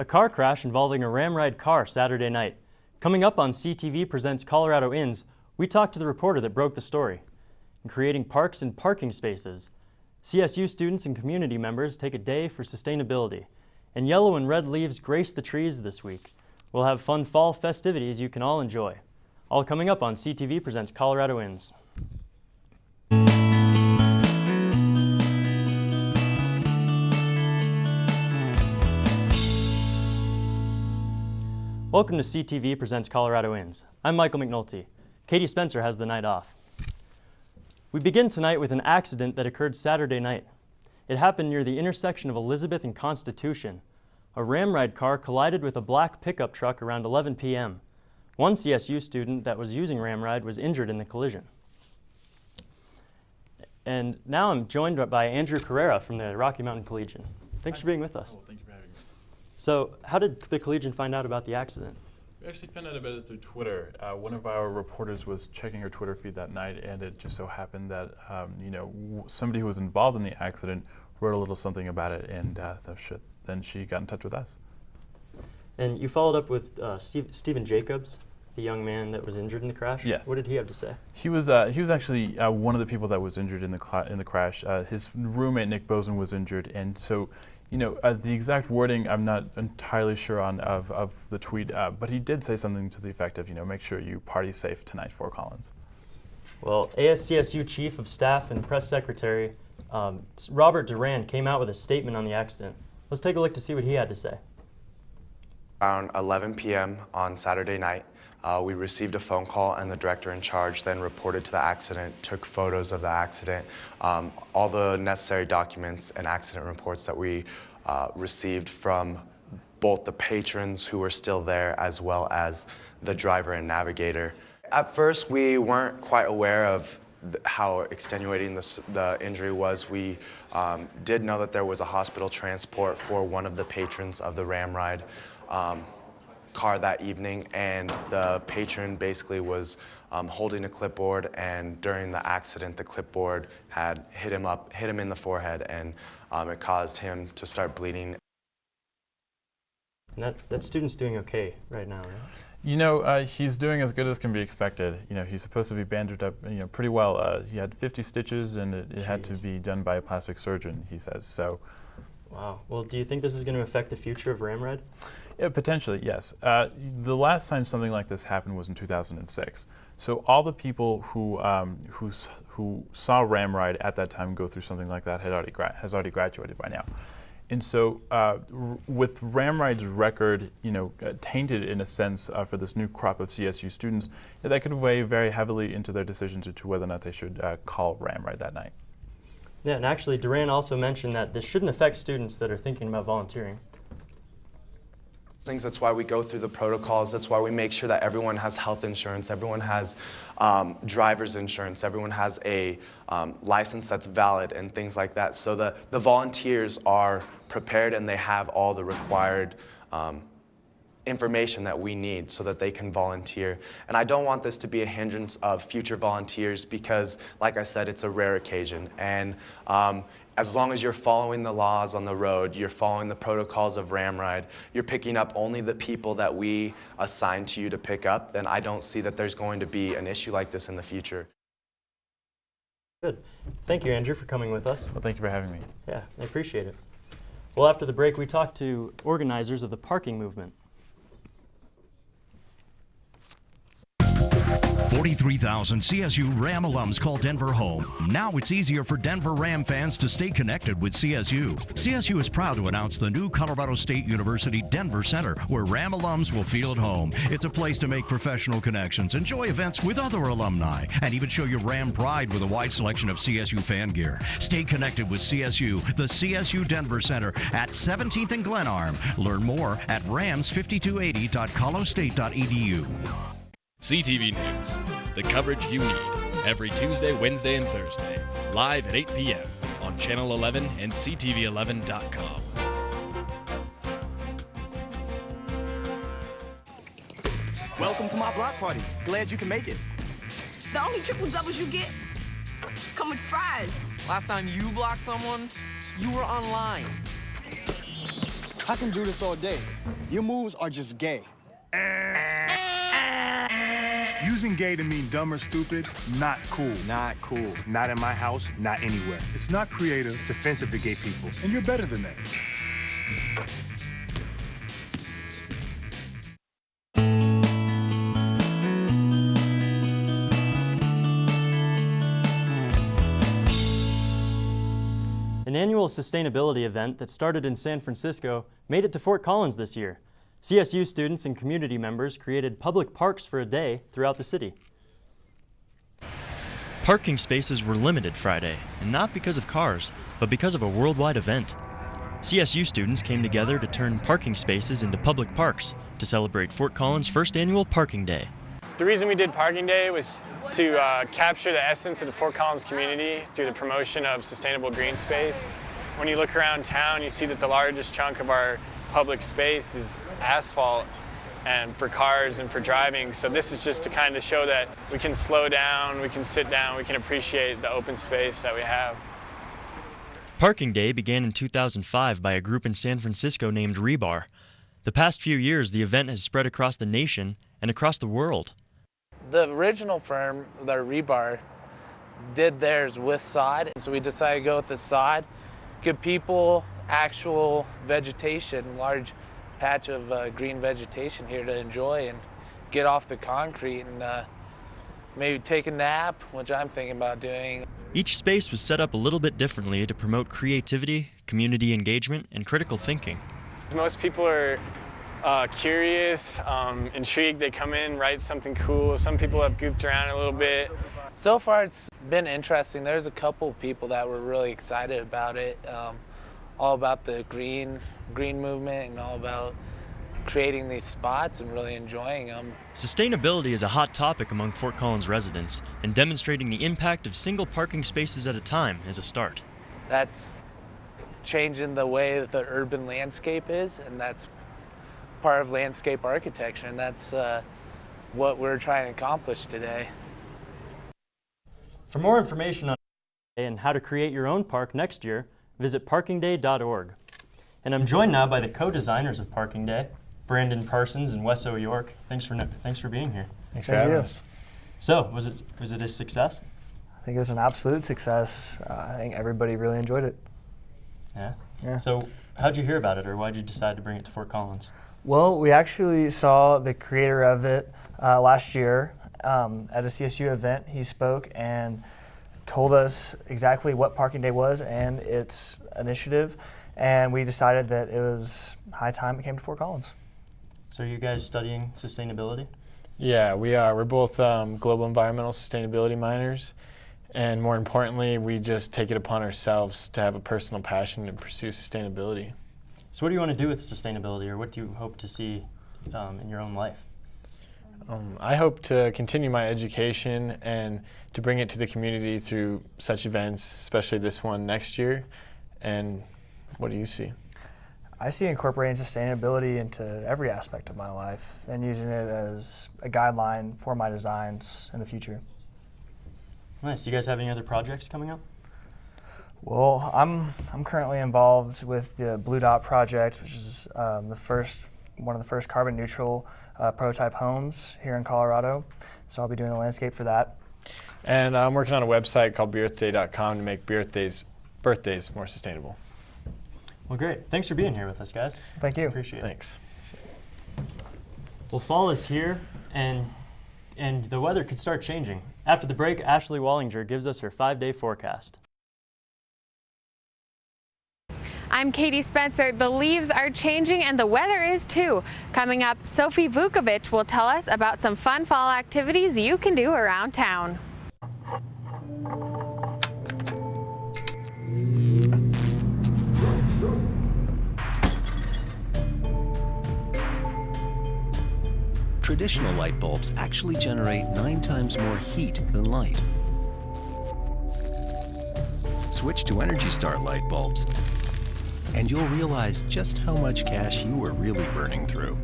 A car crash involving a RamRide car Saturday night. Coming up on CTV Presents Colorado Inns, we talked to the reporter that broke the story. In creating parks and parking spaces, CSU students and community members take a day for sustainability. And yellow and red leaves grace the trees this week. We'll have fun fall festivities you can all enjoy. All coming up on CTV Presents Colorado Inns. Welcome to CTV Presents Colorado Inns. I'm Michael McNulty. Katie Spencer has the night off. We begin tonight with an accident that occurred Saturday night. It happened near the intersection of Elizabeth and Constitution. A RamRide car collided with a black pickup truck around 11 p.m. One CSU student that was using RamRide was injured in the collision. And now I'm joined by Andrew Carrera from the Rocky Mountain Collegian. Thanks for being with us. Oh, thank you for having me. So, how did the Collegian find out about the accident? We actually found out about it through Twitter. One of our reporters was checking her Twitter feed that night, and it just so happened that somebody who was involved in the accident wrote a little something about it, and then she got in touch with us. And you followed up with Stephen Jacobs, the young man that was injured in the crash? Yes. What did he have to say? He was actually one of the people that was injured in the crash. His roommate Nick Bozen was injured, and so. The exact wording I'm not entirely sure on of the tweet, but he did say something to the effect of, make sure you party safe tonight, Fort Collin. Well, ASCSU Chief of Staff and Press Secretary Robert Duran came out with a statement on the accident. Let's take a look to see what he had to say. Around 11 p.m. on Saturday night, we received a phone call, and the director in charge then reported to the accident, took photos of the accident, all the necessary documents and accident reports that we received from both the patrons who were still there as well as the driver and navigator. At first, we weren't quite aware of how extenuating the injury was. We did know that there was a hospital transport for one of the patrons of the RamRide car that evening, and the patron basically was holding a clipboard, and during the accident the clipboard had hit him in the forehead, and it caused him to start bleeding. And that student's doing okay right now, right? He's doing as good as can be expected. He's supposed to be bandaged up, pretty well. He had 50 stitches, and it had to be done by a plastic surgeon, he says. So. Wow. Well, do you think this is going to affect the future of RamRide? Yeah, potentially, yes. The last time something like this happened was in 2006. So all the people who saw RamRide at that time go through something like that has already graduated by now. And so with RamRide's record, tainted in a sense for this new crop of CSU students, that could weigh very heavily into their decisions as to whether or not they should call RamRide that night. Yeah, and actually Duran also mentioned that this shouldn't affect students that are thinking about volunteering. That's why we go through the protocols. That's why we make sure that everyone has health insurance, everyone has driver's insurance, everyone has a license that's valid and things like that. So the volunteers are prepared, and they have all the required information that we need so that they can volunteer. And I don't want this to be a hindrance of future volunteers because, like I said, it's a rare occasion. And as long as you're following the laws on the road, you're following the protocols of RamRide, you're picking up only the people that we assign to you to pick up, then I don't see that there's going to be an issue like this in the future. Good. Thank you, Andrew, for coming with us. Well, thank you for having me. Yeah, I appreciate it. Well, after the break, we talked to organizers of the parking movement. 43,000 CSU Ram alums call Denver home. Now it's easier for Denver Ram fans to stay connected with CSU. CSU is proud to announce the new Colorado State University Denver Center, where Ram alums will feel at home. It's a place to make professional connections, enjoy events with other alumni, and even show your Ram pride with a wide selection of CSU fan gear. Stay connected with CSU, the CSU Denver Center at 17th and Glenarm. Learn more at rams5280.colostate.edu. CTV News, the coverage you need, every Tuesday, Wednesday, and Thursday, live at 8 p.m. on Channel 11 and CTV11.com. Welcome to my block party. Glad you can make it. The only triple doubles you get come with fries. Last time you blocked someone, you were online. I can do this all day. Your moves are just gay. Using gay to mean dumb or stupid, not cool. Not cool. Not in my house, not anywhere. It's not creative, it's offensive to gay people. And you're better than that. An annual sustainability event that started in San Francisco made it to Fort Collins this year. CSU students and community members created public parks for a day throughout the city. Parking spaces were limited Friday, and not because of cars, but because of a worldwide event. CSU students came together to turn parking spaces into public parks to celebrate Fort Collins' first annual Parking Day. The reason we did Parking Day was to capture the essence of the Fort Collins community through the promotion of sustainable green space. When you look around town, you see that the largest chunk of our public space is asphalt and for cars and for driving. So this is just to kind of show that we can slow down, we can sit down, we can appreciate the open space that we have. Parking Day began in 2005 by a group in San Francisco named Rebar. The past few years, the event has spread across the nation and across the world. The original firm, the Rebar, did theirs with sod, so we decided to go with the sod, give people actual vegetation, large patch of green vegetation here to enjoy and get off the concrete and maybe take a nap, which I'm thinking about doing. Each space was set up a little bit differently to promote creativity, community engagement, and critical thinking. Most people are curious, intrigued. They come in, write something cool. Some people have goofed around a little bit. So far it's been interesting. There's a couple people that were really excited about it, all about the green movement and all about creating these spots and really enjoying them. Sustainability is a hot topic among Fort Collins residents, and demonstrating the impact of single parking spaces at a time is a start. That's changing the way that the urban landscape is, and that's part of landscape architecture, and that's what we're trying to accomplish today. For more information on and how to create your own park next year, visit parkingday.org. And I'm joined now by the co-designers of Parking Day, Brandon Parsons and Wes O'York. Thanks for being here. Thanks for having us. So, was it a success? I think it was an absolute success. I think everybody really enjoyed it. Yeah? So, how'd you hear about it, or why'd you decide to bring it to Fort Collins? Well, we actually saw the creator of it last year at a CSU event. He spoke and told us exactly what Parking Day was and its initiative, and we decided that it was high time it came to Fort Collins. So are you guys studying sustainability? Yeah, we are. We're both global environmental sustainability minors, and more importantly, we just take it upon ourselves to have a personal passion to pursue sustainability. So what do you want to do with sustainability, or what do you hope to see in your own life? I hope to continue my education and to bring it to the community through such events, especially this one next year. And what do you see? I see incorporating sustainability into every aspect of my life and using it as a guideline for my designs in the future. Nice. Do you guys have any other projects coming up? Well, I'm currently involved with the Blue Dot project, which is one of the first carbon neutral prototype homes here in Colorado. So I'll be doing the landscape for that. And I'm working on a website called beearthday.com to make birthdays more sustainable. Well, great. Thanks for being here with us, guys. Thank you. Appreciate it. Thanks. Well, fall is here, and the weather could start changing. After the break, Ashley Wallinger gives us her 5-day forecast. I'm Katie Spencer. The leaves are changing and the weather is too. Coming up, Sophie Vukovich will tell us about some fun fall activities you can do around town. Traditional light bulbs actually generate 9 times more heat than light. Switch to Energy Star light bulbs, and you'll realize just how much cash you are really burning through.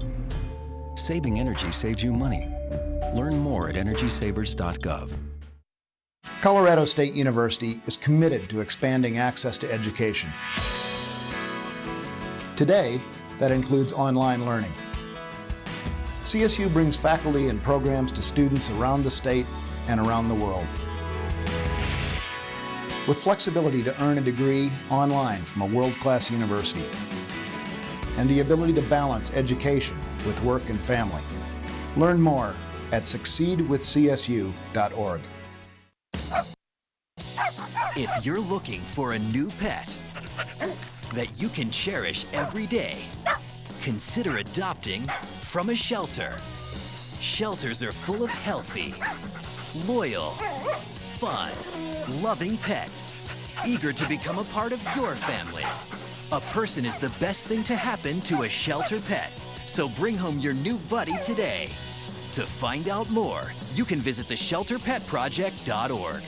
Saving energy saves you money. Learn more at energysavers.gov. Colorado State University is committed to expanding access to education. Today, that includes online learning. CSU brings faculty and programs to students around the state and around the world. With flexibility to earn a degree online from a world-class university, and the ability to balance education with work and family. Learn more at succeedwithcsu.org. If you're looking for a new pet that you can cherish every day, consider adopting from a shelter. Shelters are full of healthy, loyal, fun, loving pets, eager to become a part of your family. A person is the best thing to happen to a shelter pet, so bring home your new buddy today. To find out more, you can visit theshelterpetproject.org.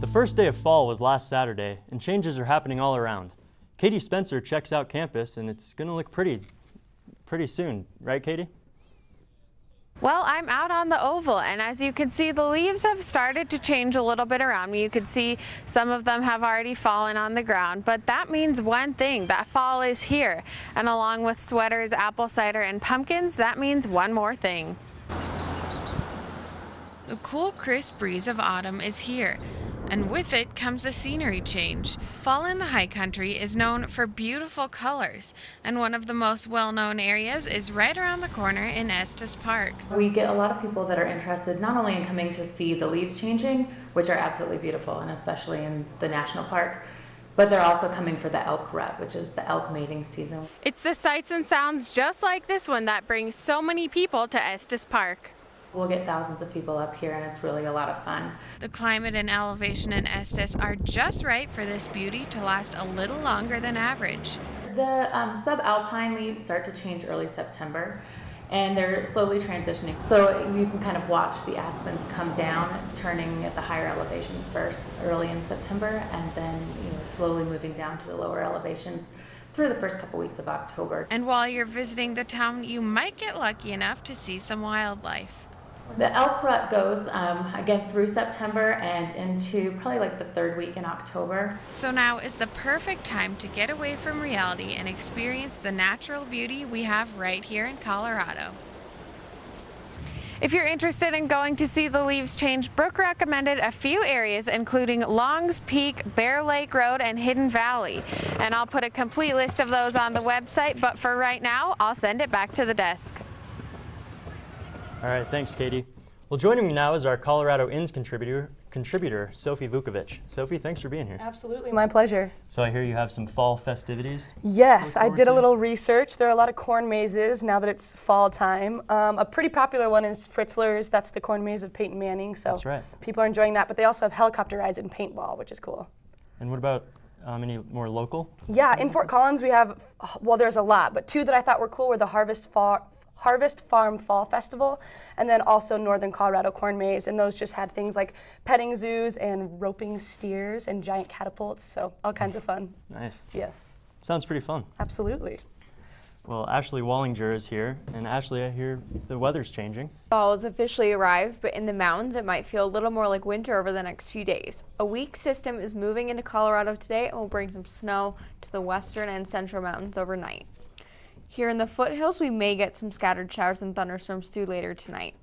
The first day of fall was last Saturday, and changes are happening all around. Katie Spencer checks out campus, and it's going to look pretty soon, right, Katie? Well, I'm out on the oval, and as you can see, the leaves have started to change a little bit around me. You can see some of them have already fallen on the ground, but that means one thing, that fall is here. And along with sweaters, apple cider, and pumpkins, that means one more thing. The cool, crisp breeze of autumn is here, and with it comes a scenery change. Fall in the high country is known for beautiful colors, and one of the most well-known areas is right around the corner in Estes Park. We get a lot of people that are interested not only in coming to see the leaves changing, which are absolutely beautiful, and especially in the national park, but they're also coming for the elk rut, which is the elk mating season. It's the sights and sounds just like this one that brings so many people to Estes Park. We'll get thousands of people up here, and it's really a lot of fun. The climate and elevation in Estes are just right for this beauty to last a little longer than average. The subalpine leaves start to change early September, and they're slowly transitioning. So you can kind of watch the aspens come down, turning at the higher elevations first early in September, and then slowly moving down to the lower elevations through the first couple weeks of October. And while you're visiting the town, you might get lucky enough to see some wildlife. The elk rut goes again through September and into probably like the third week in October. So now is the perfect time to get away from reality and experience the natural beauty we have right here in Colorado. If you're interested in going to see the leaves change, Brooke recommended a few areas including Longs Peak, Bear Lake Road, and Hidden Valley. And I'll put a complete list of those on the website, but for right now, I'll send it back to the desk. All right, thanks, Katie. Well, joining me now is our Colorado Inns contributor, Sophie Vukovich. Sophie, thanks for being here. Absolutely, my pleasure. So I hear you have some fall festivities? Yes, I did a little research. There are a lot of corn mazes now that it's fall time. A pretty popular one is Fritzler's. That's the corn maze of Peyton Manning. So that's right. People are enjoying that, but they also have helicopter rides and paintball, which is cool. And what about any more local? Yeah, in Fort Collins we have, well, there's a lot, but two that I thought were cool were the Harvest Farm Fall Festival, and then also Northern Colorado Corn Maze, and those just had things like petting zoos and roping steers and giant catapults, so all kinds of fun. Nice. Yes. Sounds pretty fun. Absolutely. Well, Ashley Wallinger is here, and Ashley, I hear the weather's changing. Fall has officially arrived, but in the mountains it might feel a little more like winter over the next few days. A weak system is moving into Colorado today and will bring some snow to the western and central mountains overnight. Here in the foothills, we may get some scattered showers and thunderstorms through later tonight.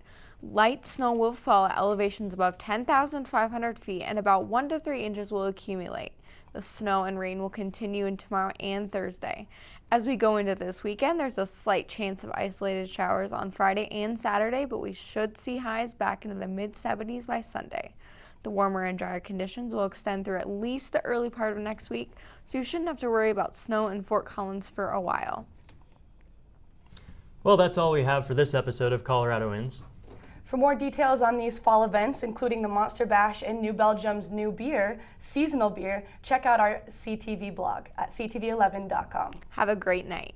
Light snow will fall at elevations above 10,500 feet, and about 1 to 3 inches will accumulate. The snow and rain will continue in tomorrow and Thursday. As we go into this weekend, there's a slight chance of isolated showers on Friday and Saturday, but we should see highs back into the mid-70s by Sunday. The warmer and drier conditions will extend through at least the early part of next week, so you shouldn't have to worry about snow in Fort Collins for a while. Well, that's all we have for this episode of Colorado Inns. For more details on these fall events, including the Monster Bash and New Belgium's new beer, seasonal beer, check out our CTV blog at ctv11.com. Have a great night.